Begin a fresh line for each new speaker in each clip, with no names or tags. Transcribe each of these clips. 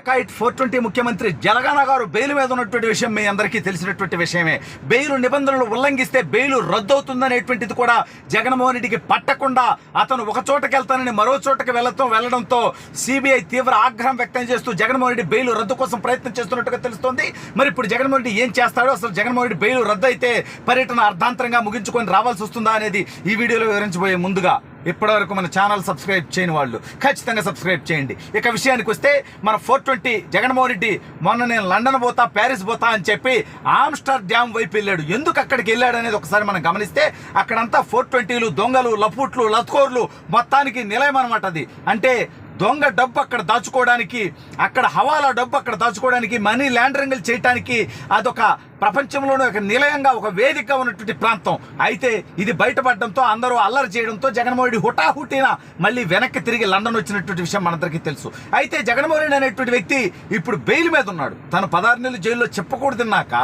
Dacoit 420 ముఖ్యమంత్రి జలగన గారు bail మీద ఉన్నటువంటి విషయం మీ అందరికీ తెలిసినటువంటి విషయమే. బెయిల్ నిబంధనలు ఉల్లంఘిస్తే బెయిల్ రద్దవుతుందనేటువంటిది కూడా జగన్మోహన్ రెడ్డికి పట్టకుండా అతను ఒక చోటకి వెళ్తానని మరో చోటకి వెళ్లడంతో సిబిఐ తీవ్ర ఆగ్రహం వ్యక్తం చేస్తూ జగన్మోహన్ రెడ్డి బెయిల్ రద్దు కోసం ప్రయత్నం చేస్తున్నట్టుగా తెలుస్తోంది. మరి ఇప్పుడు జగన్మోహన్ రెడ్డి ఏం చేస్తాడో, అసలు జగన్మోహన్ రెడ్డి బెయిల్ రద్దు అయితే పర్యటన అర్ధాంతరంగా ముగించుకొని రావాల్సి వస్తుందా అనేది ఈ వీడియోలో వివరించబోయే ముందుగా ఇప్పటివరకు మన ఛానల్ సబ్స్క్రైబ్ చేయని వాళ్ళు ఖచ్చితంగా సబ్స్క్రైబ్ చేయండి. ఇక విషయానికి వస్తే మన 420 జగన్మోహన్ రెడ్డి మొన్న నేను లండన్ పోతా, ప్యారిస్ పోతా అని చెప్పి ఆమ్స్టర్డామ్ వైపు వెళ్ళాడు. ఎందుకు అక్కడికి వెళ్ళాడు అనేది ఒకసారి మనం గమనిస్తే అక్కడంతా 420లు, దొంగలు, లపూట్లు, లత్కోర్లు మొత్తానికి నిలయం అనమాట. అది అంటే దొంగ డబ్బు అక్కడ దాచుకోవడానికి, అక్కడ హవాలా డబ్బు అక్కడ దాచుకోవడానికి, మనీ లాండరింగ్లు చేయడానికి అదొక ప్రపంచంలోనే ఒక నిలయంగా, ఒక వేదిక ఉన్నటువంటి ప్రాంతం. అయితే ఇది బయటపడడంతో అందరూ అల్లరి చేయడంతో జగన్మోహన్ రెడ్డి హుటాహుటిన మళ్ళీ వెనక్కి తిరిగి లండన్ వచ్చినటువంటి విషయం మనందరికీ తెలుసు. అయితే జగన్మోహన్ రెడ్డి అనేటువంటి వ్యక్తి ఇప్పుడు బెయిల్ మీద ఉన్నాడు. తను 16 నెలలు జైల్లో చెప్పకూడదున్నాక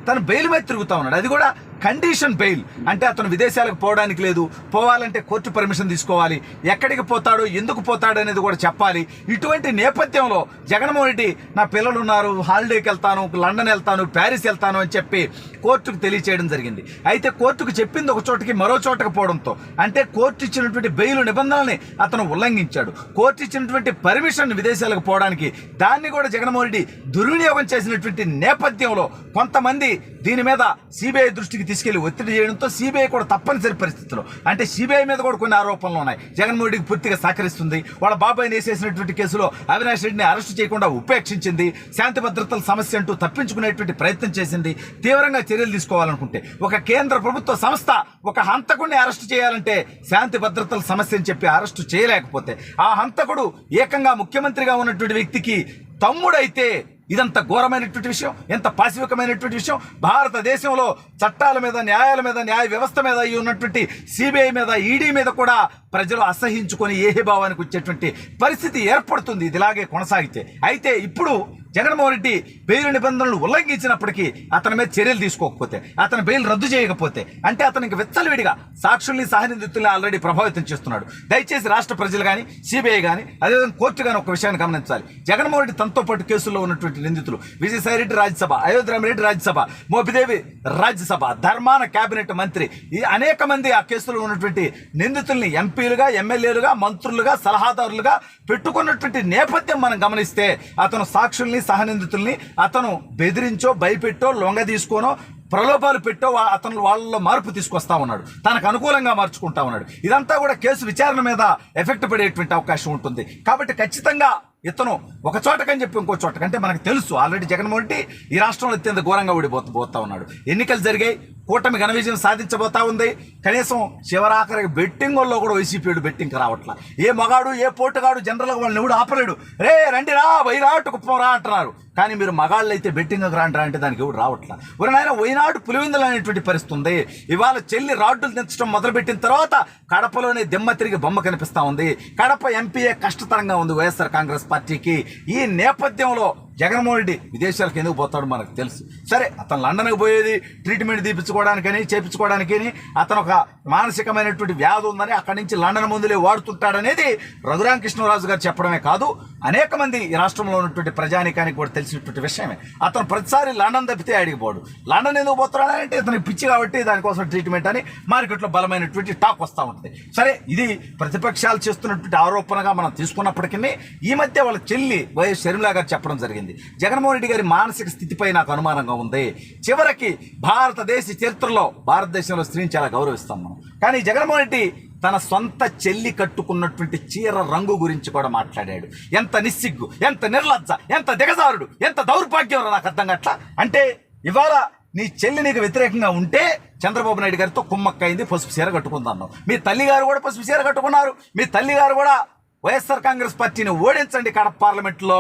తను బెయిల్ మీద తిరుగుతా ఉన్నాడు. అది కూడా కండిషన్ బెయిల్. అంటే అతను విదేశాలకు పోవడానికి లేదు, పోవాలంటే కోర్టు పర్మిషన్ తీసుకోవాలి, ఎక్కడికి పోతాడో ఎందుకు పోతాడు అనేది కూడా చెప్పాలి. ఇటువంటి నేపథ్యంలో జగన్మోహన్ రెడ్డి నా పిల్లలు ఉన్నారు, హాలిడేకి వెళ్తాను, లండన్ వెళ్తాను, ప్యారిస్ వెళ్తాను అని చెప్పి కోర్టుకు తెలియచేయడం జరిగింది. అయితే కోర్టుకు చెప్పింది ఒక చోటకి మరో చోటకి పోవడంతో, అంటే కోర్టు ఇచ్చినటువంటి బెయిల్ నిబంధనల్ని అతను ఉల్లంఘించాడు. కోర్టు ఇచ్చినటువంటి పర్మిషన్ విదేశాలకు పోవడానికి దాన్ని కూడా జగన్మోహన్ రెడ్డి దుర్వినియోగం చేసినటువంటి నేపథ్యంలో కొంతమంది దీని మీద సిబిఐ దృష్టికి తీసుకెళ్లి ఒత్తిడి చేయడంతో సిబిఐ కూడా తప్పనిసరి పరిస్థితుల్లో, అంటే సిబిఐ మీద కూడా కొన్ని ఆరోపణలు ఉన్నాయి. జగన్మోహన్ రెడ్డికి పూర్తిగా సహకరిస్తుంది, వాళ్ళ బాబాయిని వేసేసినటువంటి కేసులో అవినాష్ రెడ్డిని అరెస్టు చేయకుండా ఉపేక్షించింది, శాంతి భద్రతల సమస్య అంటూ తప్పించుకునేటువంటి ప్రయత్నం చేసింది. తీవ్రంగా చర్యలు తీసుకోవాలనుకుంటే ఒక కేంద్ర ప్రభుత్వ సంస్థ ఒక హంతకుడిని అరెస్టు చేయాలంటే శాంతి భద్రతల సమస్య అని చెప్పి అరెస్టు చేయలేకపోతే, ఆ హంతకుడు ఏకంగా ముఖ్యమంత్రిగా ఉన్నటువంటి వ్యక్తికి తమ్ముడైతే ఇదంత ఘోరమైనటువంటి విషయం, ఎంత పాశవికమైనటువంటి విషయం. భారతదేశంలో చట్టాల మీద, న్యాయాల మీద, న్యాయ వ్యవస్థ మీద ఉన్నటువంటి సిబిఐ మీద, ఈడీ మీద కూడా ప్రజలు అసహించుకొని ఏహీభావానికి వచ్చేటువంటి పరిస్థితి ఏర్పడుతుంది ఇదిలాగే కొనసాగితే. అయితే ఇప్పుడు జగన్మోహన్ రెడ్డి బెయిల్ నిబంధనలు ఉల్లంఘించినప్పటికీ అతని మీద చర్యలు తీసుకోకపోతే, అతని బెయిల్ రద్దు చేయకపోతే, అంటే అతనికి విచ్చలవిడిగా సాక్షుల్ని, సహనిందితుల్ని ఆల్రెడీ ప్రభావితం చేస్తున్నాడు. దయచేసి రాష్ట్ర ప్రజలు కానీ, సిబిఐ కానీ, అదేవిధంగా కోర్టు కానీ ఒక విషయాన్ని గమనించాలి. జగన్మోహన్ రెడ్డి తనతో పాటు కేసుల్లో ఉన్నటువంటి నిందితులు విజయసాయిరెడ్డి రాజ్యసభ, అయోధ్యరామరెడ్డి రాజ్యసభ, మోపిదేవి రాజ్యసభ, ధర్మాన కేబినెట్ మంత్రి, ఈ అనేక మంది ఆ కేసులో ఉన్నటువంటి నిందితుల్ని ఎంపీలుగా, ఎమ్మెల్యేలుగా, మంత్రులుగా, సలహాదారులుగా పెట్టుకున్నటువంటి నేపథ్యం మనం గమనిస్తే అతను సాక్షుల్ని, సహనిందితుల్ని అతను బెదిరించో, భయపెట్టో, లొంగ తీసుకోనో, ప్రలోభాలు పెట్టో అతను వాళ్ళలో మార్పు తీసుకొస్తా ఉన్నాడు, తనకు అనుకూలంగా మార్చుకుంటా ఉన్నాడు. ఇదంతా కూడా కేసు విచారణ మీద ఎఫెక్ట్ పడేటువంటి అవకాశం ఉంటుంది. కాబట్టి ఖచ్చితంగా ఇతను ఒక చోటకని చెప్పి ఇంకో చోటకంటే మనకు తెలుసు ఆల్రెడీ జగన్మోహన్ రెడ్డి ఈ రాష్ట్రంలో అత్యంత ఘోరంగా ఓడిపోతా ఉన్నాడు. ఎన్నికలు జరిగాయి, కూటమి ఘన విజయం సాధించబోతా ఉంది. కనీసం చివరాఖరికి బెట్టింగ్లో కూడా వైసీపీ బెట్టింగ్ రావట్లా. ఏ మగాడు, ఏ పోటుగాడు జనరల్గా వాళ్ళని ఎవడు ఆపలేడు. రే రండి రా, వైనాటు కుప్పరా అంటున్నారు. కానీ మీరు మగాళ్ళు అయితే బెట్టింగ్కి రాంటారా అంటే దానికి ఎవడు రావట్లా. నాయన వైనాడు పులివిందలు అనేటువంటి పరిస్థితి ఉంది. ఇవాళ చెల్లి రాడ్డులు తెచ్చడం మొదలుపెట్టిన తర్వాత కడపలోనే దిమ్మ తిరిగి బొమ్మ కనిపిస్తా ఉంది. కడప ఎంపీఏ కష్టతరంగా ఉంది వైఎస్ఆర్ కాంగ్రెస్ పార్టీకి. ఈ నేపథ్యంలో జగన్మోహన్ రెడ్డి విదేశాలకు ఎందుకు పోతాడు మనకు తెలుసు. సరే, అతను లండన్కి పోయేది ట్రీట్మెంట్ తీపించుకోవడానికని, చేపించుకోవడానికని, అతను ఒక మానసికమైనటువంటి వ్యాధి ఉందని అక్కడి నుంచి లండన్ మందులే వాడుతుంటాడనేది రఘురామకృష్ణరాజు గారు చెప్పడమే కాదు, అనేక మంది ఈ రాష్ట్రంలో ఉన్నటువంటి ప్రజానికానికి కూడా తెలిసినటువంటి విషయమే. అతను ప్రతిసారి లండన్ తప్పితే అడిగిపోడు. లండన్ ఎందుకు పోతున్నాడంటే ఇతను పిచ్చి కాబట్టి దానికోసం ట్రీట్మెంట్ అని మార్కెట్లో బలమైనటువంటి టాక్ వస్తూ ఉంటుంది. సరే, ఇది ప్రతిపక్షాలు చేస్తున్నటువంటి ఆరోపణగా మనం తీసుకున్నప్పటికీ ఈ మధ్య వాళ్ళ చెల్లి వైఎస్ షర్మిల గారు చెప్పడం జరిగింది. జగన్మోహన్ రెడ్డి గారి మానసిక స్థితిపై నాకు అనుమానంగా ఉంది. చివరికి భారతదేశ చరిత్రలో, భారతదేశంలో స్త్రీని చాలా గౌరవిస్తాం మనం, కానీ జగన్మోహన్ రెడ్డి తన సొంత చెల్లి కట్టుకున్నటువంటి చీర రంగు గురించి కూడా మాట్లాడాడు. ఎంత నిస్సిగ్గు, ఎంత నిర్లజ్జ, ఎంత దిగజారుడు, ఎంత దౌర్భాగ్యం నాకు అర్థం కావట్లా. అంటే ఇవాళ నీ చెల్లి నీకు వ్యతిరేకంగా ఉంటే చంద్రబాబు నాయుడు గారితో కుమ్మక్కైంది, పసుపు చీర కట్టుకుందాం. మీ తల్లిగారు కూడా పసుపు చీర కట్టుకున్నారు. మీ తల్లిగారు కూడా వైఎస్ఆర్ కాంగ్రెస్ పార్టీని ఓడించండి కడప పార్లమెంట్లో.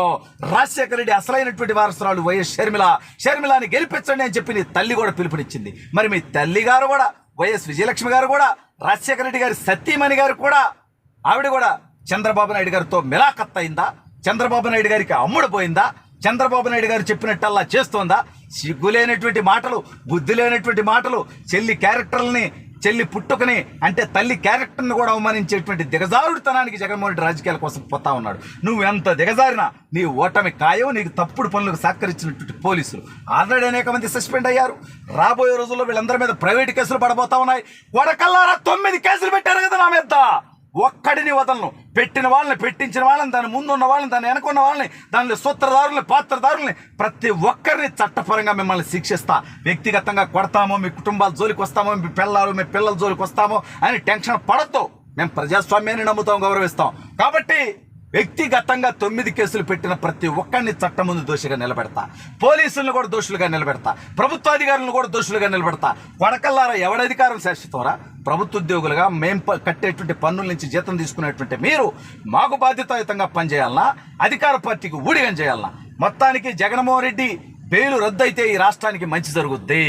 రాజశేఖర రెడ్డి అసలైనటువంటి వారసురాలు వైఎస్ షర్మిలాని గెలిపించండి అని చెప్పి నీ తల్లి కూడా పిలుపునిచ్చింది. మరి మీ తల్లి గారు కూడా, వైఎస్ విజయలక్ష్మి గారు కూడా, రాజశేఖర రెడ్డి గారి సతీమణి గారు కూడా, ఆవిడ కూడా చంద్రబాబు నాయుడు గారితో మిలాఖత్ అయిందా? చంద్రబాబు నాయుడు గారికి అమ్ముడు పోయిందా? చంద్రబాబు నాయుడు గారు చెప్పినట్టల్లా చేస్తోందా? సిగ్గు లేనటువంటి మాటలు, బుద్ధి లేనటువంటి మాటలు, చెల్లి క్యారెక్టర్ని చెల్లి పుట్టుకని అంటే తల్లి క్యారెక్టర్ని కూడా అవమానించేటువంటి దిగజారుడుతనానికి జగన్మోహన్ రెడ్డి రాజకీయాల కోసం పోతా ఉన్నాడు. నువ్వు ఎంత దిగజారినా నీ ఓటమి ఖాయం. నీకు తప్పుడు పనులకు సహకరించినటువంటి పోలీసులు ఆల్రెడీ అనేక మంది సస్పెండ్ అయ్యారు. రాబోయే రోజుల్లో వీళ్ళందరి మీద ప్రైవేట్ కేసులు పడబోతా ఉన్నాయి. కొడకల్లారా 9 కేసులు పెట్టారు కదా నా మీద. ఒక్కడిని వదలను. పెట్టిన వాళ్ళని, పెట్టించిన వాళ్ళని, దాని ముందు ఉన్న వాళ్ళని, దాని వెనకున్న వాళ్ళని, దానిలో సూత్రధారుల్ని, పాత్రధారుల్ని ప్రతి ఒక్కరిని చట్టపరంగా మిమ్మల్ని శిక్షిస్తా. వ్యక్తిగతంగా కొడతామో, మీ కుటుంబాల జోలికి వస్తామో, మీ పిల్లల జోలికి వస్తామో అని టెన్షన్ పడద్దు. మేము ప్రజాస్వామ్యాన్ని నమ్ముతాం, గౌరవిస్తాం. కాబట్టి వ్యక్తిగతంగా 9 కేసులు పెట్టిన ప్రతి ఒక్కరిని చట్టం ముందు దోషిగా నిలబెడతా. పోలీసులను కూడా దోషులుగా నిలబెడతా. ప్రభుత్వాధికారులను కూడా దోషులుగా నిలబెడతా. కొడకల్లారా ఎవడి అధికారం శాశ్వతరా? ప్రభుత్వ ఉద్యోగులుగా మేము కట్టేటువంటి పన్నుల నుంచి జీతం తీసుకునేటువంటి మీరు మాకు బాధ్యతాయుతంగా పనిచేయాలన్నా, అధికార పార్టీకి ఊడిగం చేయాలన్నా? మొత్తానికి జగన్మోహన్ రెడ్డి బెయిల్ రద్దు అయితే ఈ రాష్ట్రానికి మంచి జరుగుద్ది.